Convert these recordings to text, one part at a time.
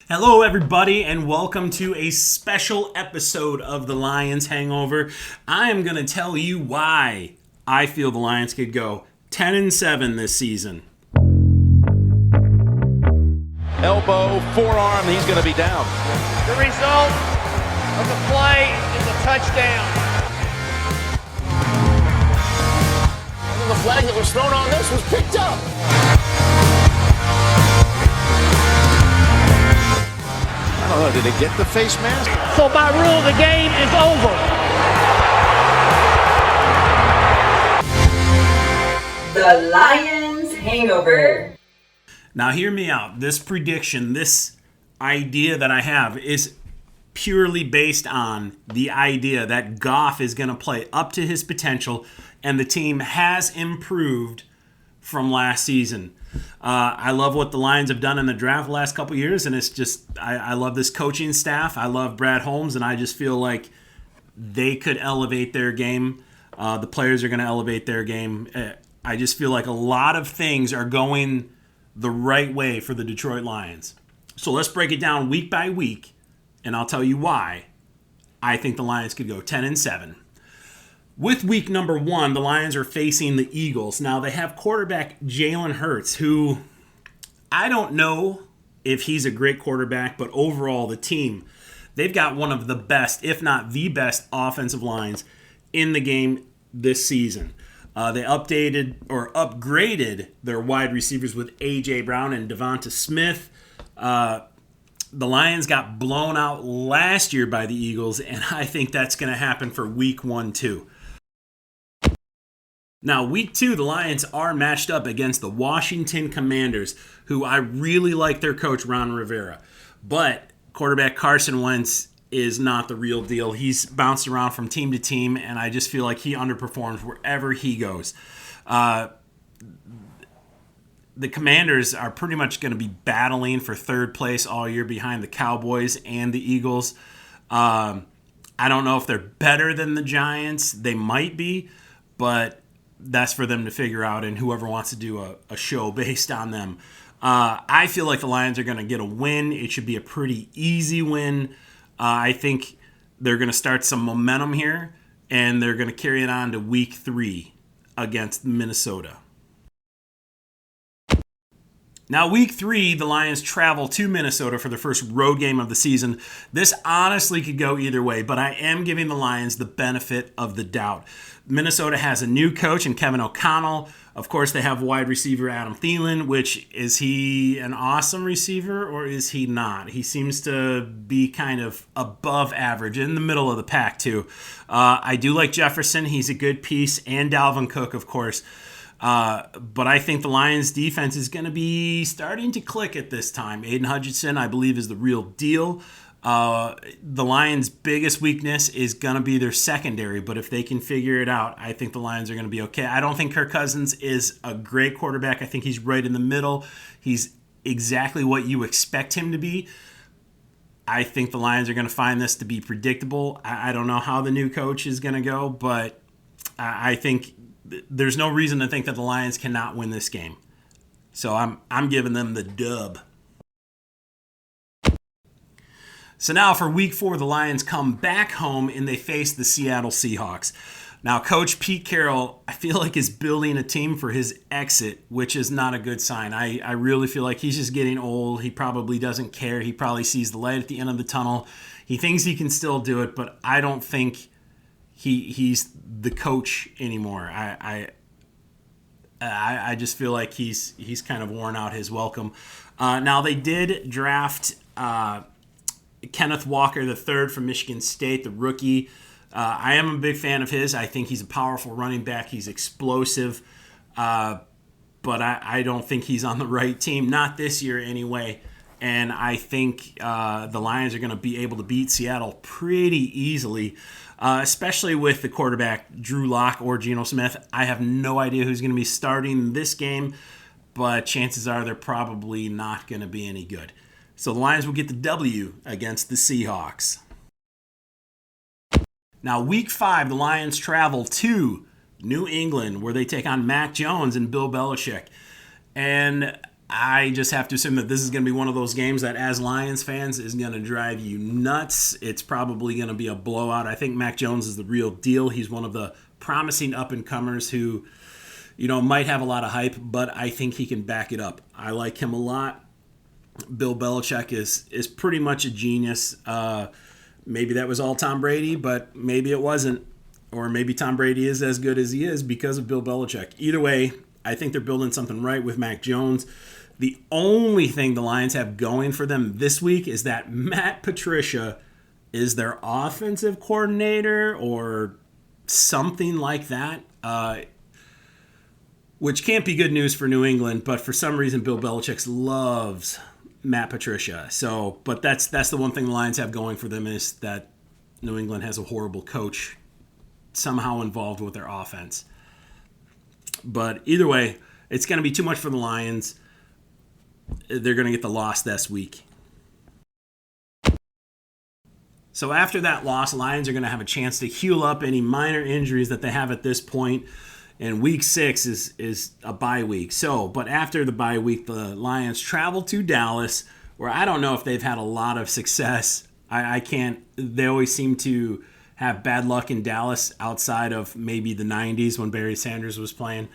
Hello, everybody, and welcome to a special episode of the Lions Hangover. I am going to tell you why I feel the Lions could go 10-7 this season. Elbow, forearm, he's going to be down. The result of the play is a touchdown. The flag that was thrown on this was picked up. I don't know, did it get the face mask? So by rule, the game is over. The Lions Hangover. Now, hear me out. This prediction, this idea that I have is purely based on the idea that Goff is going to play up to his potential and the team has improved from last season. I love what the Lions have done in the draft the last couple years, and it's just I love this coaching staff. I love Brad Holmes, and I just feel like they could elevate their game. The players are going to elevate their game. I just feel like a lot of things are going the right way for the Detroit Lions. So let's break it down week by week, and I'll tell you why I think the Lions could go 10-7. With week number 1, the Lions are facing the Eagles. Now, they have quarterback Jalen Hurts, who I don't know if he's a great quarterback, but overall, the team, they've got one of the best, if not the best, offensive lines in the game this season. They upgraded their wide receivers with A.J. Brown and Devonta Smith. The Lions got blown out last year by the Eagles, and I think that's going to happen for week 1 too. Now, week 2, the Lions are matched up against the Washington Commanders, who I really like their coach, Ron Rivera. But quarterback Carson Wentz is not the real deal. He's bounced around from team to team, and I just feel like he underperforms wherever he goes. The Commanders are pretty much going to be battling for third place all year behind the Cowboys and the Eagles. I don't know if they're better than the Giants. They might be, but that's for them to figure out, and whoever wants to do a show based on them. I feel like the Lions are going to get a win. It should be a pretty easy win. I think they're going to start some momentum here, and they're going to carry it on to week 3 against Minnesota. Now, week 3, the Lions travel to Minnesota for their first road game of the season. This honestly could go either way, but I am giving the Lions the benefit of the doubt. Minnesota has a new coach in Kevin O'Connell. Of course, they have wide receiver Adam Thielen, which is he an awesome receiver or is he not? He seems to be kind of above average, in the middle of the pack too. I do like Jefferson. He's a good piece, and Dalvin Cook, of course. But I think the Lions' defense is going to be starting to click at this time. Aiden Hutchinson, I believe, is the real deal. The Lions' biggest weakness is going to be their secondary, but if they can figure it out, I think the Lions are going to be okay. I don't think Kirk Cousins is a great quarterback. I think he's right in the middle. He's exactly what you expect him to be. I think the Lions are going to find this to be predictable. I don't know how the new coach is going to go, but I think there's no reason to think that the Lions cannot win this game. So I'm giving them the dub. So now for week 4, the Lions come back home and they face the Seattle Seahawks. Now, Coach Pete Carroll, I feel like is building a team for his exit, which is not a good sign. I really feel like he's just getting old. He probably doesn't care. He probably sees the light at the end of the tunnel. He thinks he can still do it, but I don't think he's the coach anymore. I just feel like he's kind of worn out his welcome. Now, they did draft Kenneth Walker III from Michigan State, the rookie. I am a big fan of his. I think he's a powerful running back. He's explosive. But I don't think he's on the right team. Not this year anyway. And I think the Lions are going to be able to beat Seattle pretty easily, especially with the quarterback Drew Lock or Geno Smith. I have no idea who's going to be starting this game, but chances are they're probably not going to be any good. So the Lions will get the W against the Seahawks. Now, week 5, the Lions travel to New England, where they take on Mac Jones and Bill Belichick. And I just have to assume that this is going to be one of those games that, as Lions fans, is going to drive you nuts. It's probably going to be a blowout. I think Mac Jones is the real deal. He's one of the promising up-and-comers who, might have a lot of hype, but I think he can back it up. I like him a lot. Bill Belichick is pretty much a genius. Maybe that was all Tom Brady, but maybe it wasn't. Or maybe Tom Brady is as good as he is because of Bill Belichick. Either way, I think they're building something right with Mac Jones. The only thing the Lions have going for them this week is that Matt Patricia is their offensive coordinator or something like that, which can't be good news for New England, but for some reason Bill Belichick loves Matt Patricia. So, but that's the one thing the Lions have going for them is that New England has a horrible coach somehow involved with their offense. But either way, it's going to be too much for the Lions. They're going to get the loss this week. So after that loss, Lions are going to have a chance to heal up any minor injuries that they have at this point. And week 6 is a bye week. But after the bye week, the Lions travel to Dallas, where I don't know if they've had a lot of success. I can't. They always seem to have bad luck in Dallas outside of maybe the 90s when Barry Sanders was playing.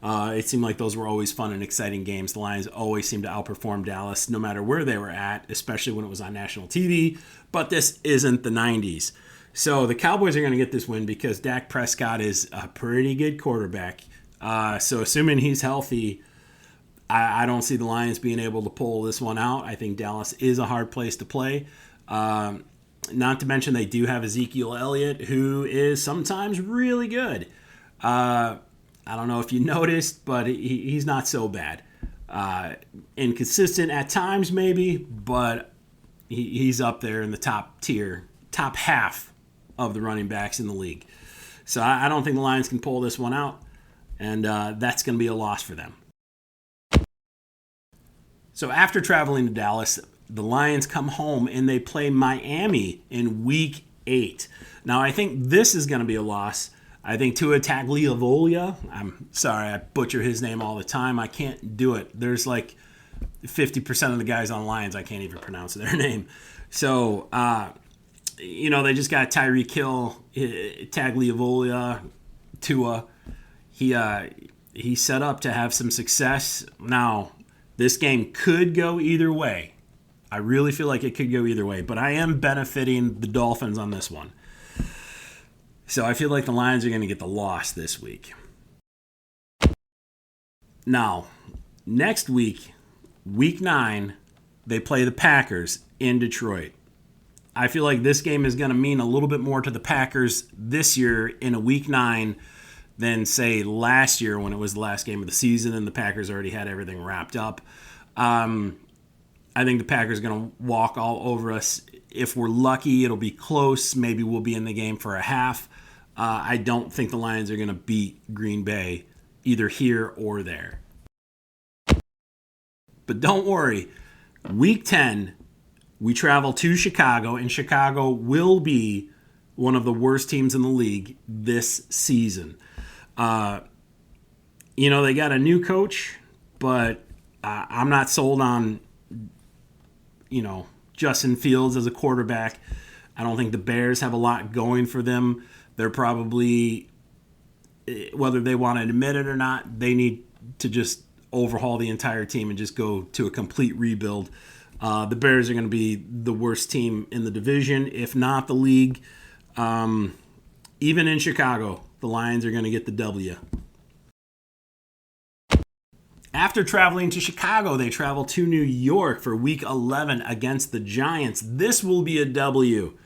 It seemed like those were always fun and exciting games. The Lions always seemed to outperform Dallas no matter where they were at, especially when it was on national TV. But this isn't the 90s. So the Cowboys are going to get this win because Dak Prescott is a pretty good quarterback. So assuming he's healthy, I don't see the Lions being able to pull this one out. I think Dallas is a hard place to play. Not to mention they do have Ezekiel Elliott, who is sometimes really good. I don't know if you noticed, but he's not so bad. Inconsistent at times maybe, but he's up there in the top tier, top half of the running backs in the league. So I don't think the Lions can pull this one out, and that's going to be a loss for them. So after traveling to Dallas, the Lions come home and they play Miami in week 8. Now, I think this is going to be a loss. I think Tua Tagovailoa, I'm sorry, I butcher his name all the time. I can't do it. There's like 50% of the guys on Lions, I can't even pronounce their name. So, they just got Tyreek Hill, Tagovailoa, Tua. He's set up to have some success. Now, this game could go either way. I really feel like it could go either way, but I am benefiting the Dolphins on this one. So I feel like the Lions are going to get the loss this week. Now, next week, week 9, they play the Packers in Detroit. I feel like this game is going to mean a little bit more to the Packers this year in a week 9 than, say, last year when it was the last game of the season and the Packers already had everything wrapped up. I think the Packers are going to walk all over us. If we're lucky, it'll be close. Maybe we'll be in the game for a half. I don't think the Lions are going to beat Green Bay either here or there. But don't worry. Week 10, we travel to Chicago, and Chicago will be one of the worst teams in the league this season. They got a new coach, but I'm not sold on Justin Fields as a quarterback. I don't think the Bears have a lot going for them. They're probably, whether they want to admit it or not, they need to just overhaul the entire team and just go to a complete rebuild. The Bears are going to be the worst team in the division, if not the league. Even in Chicago, the Lions are going to get the W. After traveling to Chicago, they travel to New York for Week 11 against the Giants. This will be a W.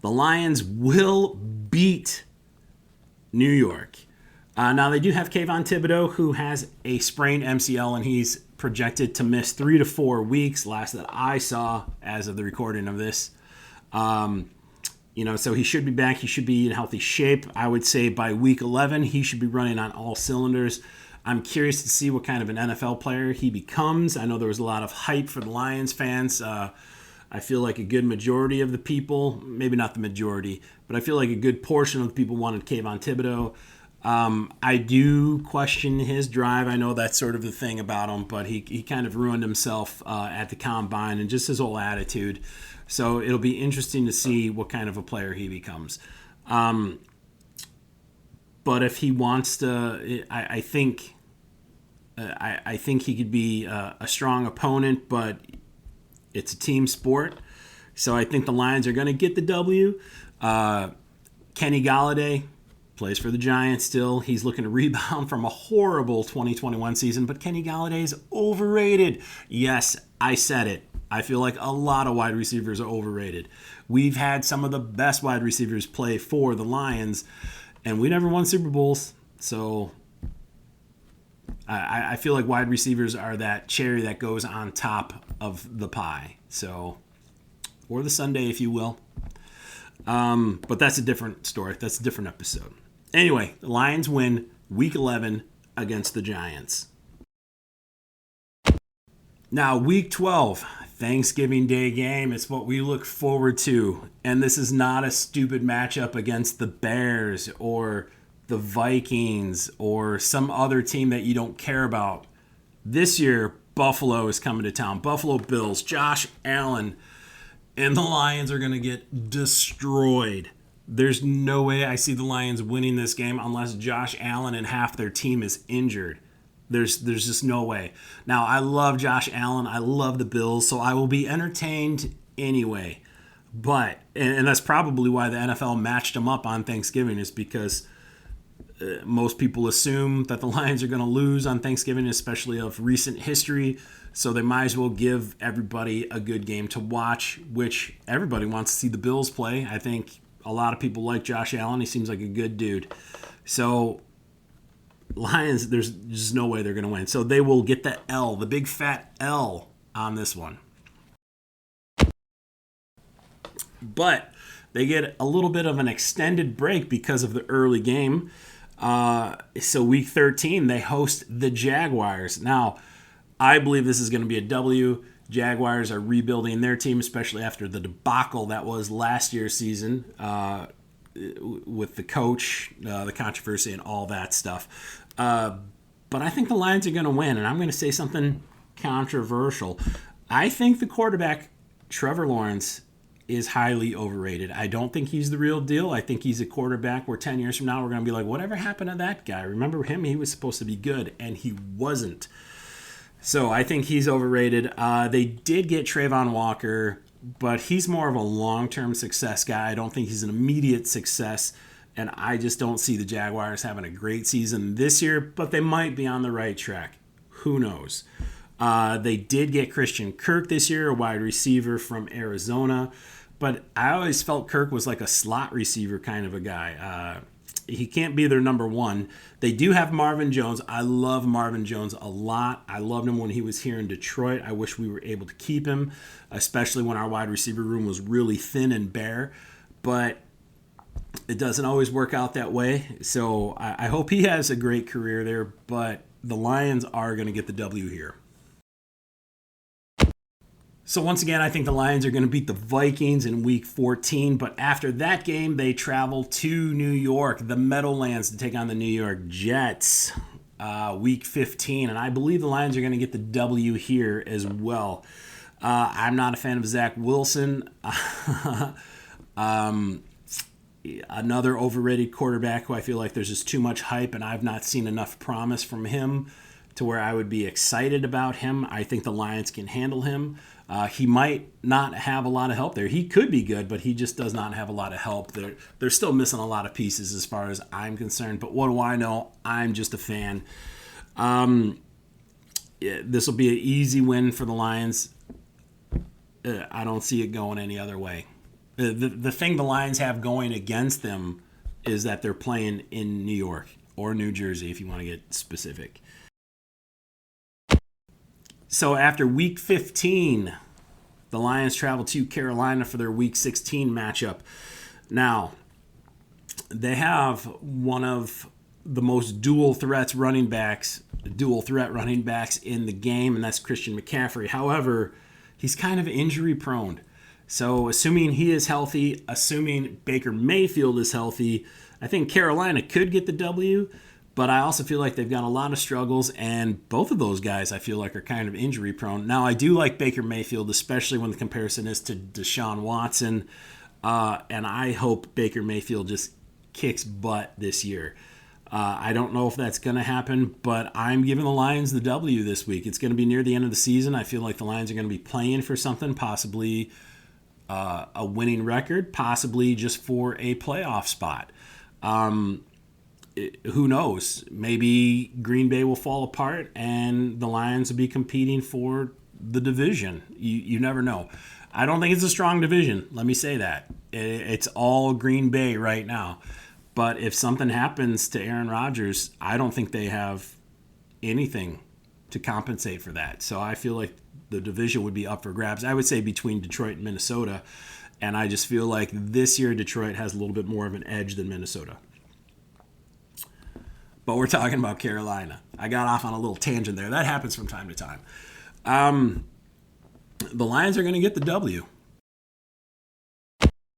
The Lions will beat New York. Now, they do have Kayvon Thibodeau, who has a sprained MCL, and he's projected to miss 3 to 4 weeks, last that I saw as of the recording of this. So he should be back. He should be in healthy shape. I would say by Week 11, he should be running on all cylinders. I'm curious to see what kind of an NFL player he becomes. I know there was a lot of hype for the Lions fans. I feel like a good majority of the people, maybe not the majority, but I feel like a good portion of the people wanted Kayvon Thibodeau. I do question his drive. I know that's sort of the thing about him, but he kind of ruined himself at the combine and just his whole attitude. So it'll be interesting to see what kind of a player he becomes. But if he wants to, I think he could be a strong opponent, but it's a team sport. So I think the Lions are going to get the W. Kenny Golladay plays for the Giants still. He's looking to rebound from a horrible 2021 season, but Kenny Golladay is overrated. Yes, I said it. I feel like a lot of wide receivers are overrated. We've had some of the best wide receivers play for the Lions, and we never won Super Bowls. So I feel like wide receivers are that cherry that goes on top of the pie. So, or the sundae, if you will. But that's a different story. That's a different episode. Anyway, the Lions win Week 11 against the Giants. Now, Week 12, Thanksgiving Day game. It's what we look forward to. And this is not a stupid matchup against the Bears or the Vikings or some other team that you don't care about. This year, Buffalo is coming to town. Buffalo Bills, Josh Allen, and the Lions are going to get destroyed. There's no way I see the Lions winning this game unless Josh Allen and half their team is injured. There's just no way. Now, I love Josh Allen. I love the Bills, so I will be entertained anyway. But, and that's probably why the NFL matched them up on Thanksgiving, is because most people assume that the Lions are going to lose on Thanksgiving, especially of recent history. So they might as well give everybody a good game to watch, which everybody wants to see the Bills play. I think a lot of people like Josh Allen. He seems like a good dude. So Lions, there's just no way they're going to win. So they will get the L, the big fat L on this one. But they get a little bit of an extended break because of the early game. So Week 13, they host the Jaguars. Now, I believe this is going to be a W. Jaguars are rebuilding their team, especially after the debacle that was last year's season with the coach, the controversy, and all that stuff. But I think the Lions are going to win, and I'm going to say something controversial. I think the quarterback, Trevor Lawrence, is highly overrated. I don't think he's the real deal. I think he's a quarterback where 10 years from now we're going to be like, whatever happened to that guy? Remember him? He was supposed to be good, and he wasn't. So I think he's overrated. They did get Trayvon Walker, but he's more of a long-term success guy. I don't think he's an immediate success, and I just don't see the Jaguars having a great season this year, but they might be on the right track. Who knows? They did get Christian Kirk this year, a wide receiver from Arizona, but I always felt Kirk was like a slot receiver kind of a guy. He can't be their number one. They do have Marvin Jones. I love Marvin Jones a lot. I loved him when he was here in Detroit. I wish we were able to keep him, especially when our wide receiver room was really thin and bare. But it doesn't always work out that way. So I hope he has a great career there. But the Lions are going to get the W here. So once again, I think the Lions are going to beat the Vikings in Week 14. But after that game, they travel to New York, the Meadowlands, to take on the New York Jets, Week 15. And I believe the Lions are going to get the W here as well. I'm not a fan of Zach Wilson. Another overrated quarterback who I feel like there's just too much hype, and I've not seen enough promise from him to where I would be excited about him. I think the Lions can handle him. He might not have a lot of help there. He could be good, but he just does not have a lot of help. They're still missing a lot of pieces as far as I'm concerned. But what do I know? I'm just a fan. This will be an easy win for the Lions. I don't see it going any other way. The thing the Lions have going against them is that they're playing in New York or New Jersey, if you want to get specific. So after Week 15, the Lions travel to Carolina for their Week 16 matchup. Now, they have one of the most dual threat running backs in the game, and that's Christian McCaffrey. However, he's kind of injury prone. So assuming he is healthy, assuming Baker Mayfield is healthy, I think Carolina could get the W, but I also feel like they've got a lot of struggles, and both of those guys I feel like are kind of injury prone. Now, I do like Baker Mayfield, especially when the comparison is to Deshaun Watson, and I hope Baker Mayfield just kicks butt this year. I don't know if that's going to happen, but I'm giving the Lions the W this week. It's going to be near the end of the season. I feel like the Lions are going to be playing for something, possibly a winning record, possibly just for a playoff spot. Who knows? Maybe Green Bay will fall apart and the Lions will be competing for the division. You never know. I don't think it's a strong division. Let me say that. It's all Green Bay right now. But if something happens to Aaron Rodgers, I don't think they have anything to compensate for that. So I feel like the division would be up for grabs. I would say between Detroit and Minnesota. And I just feel like this year Detroit has a little bit more of an edge than Minnesota. But we're talking about Carolina. I got off on a little tangent there. That happens from time to time. The Lions are going to get the W.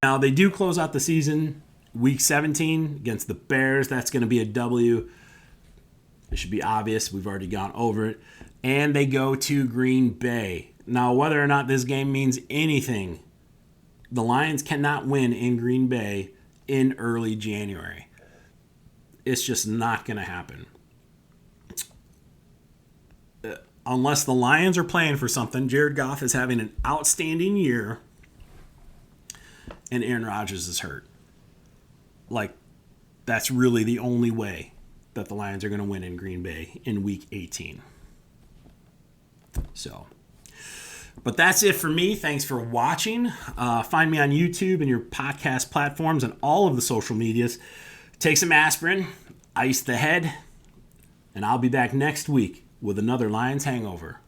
Now, they do close out the season week 17 against the Bears. That's going to be a W. It should be obvious. We've already gone over it. And they go to Green Bay. Now, whether or not this game means anything, the Lions cannot win in Green Bay in early January. It's just not going to happen. Unless the Lions are playing for something, Jared Goff is having an outstanding year, and Aaron Rodgers is hurt. Like, that's really the only way that the Lions are going to win in Green Bay in Week 18. So, but that's it for me. Thanks for watching. Find me on YouTube and your podcast platforms and all of the social medias. Take some aspirin, ice the head, and I'll be back next week with another Lions Hangover.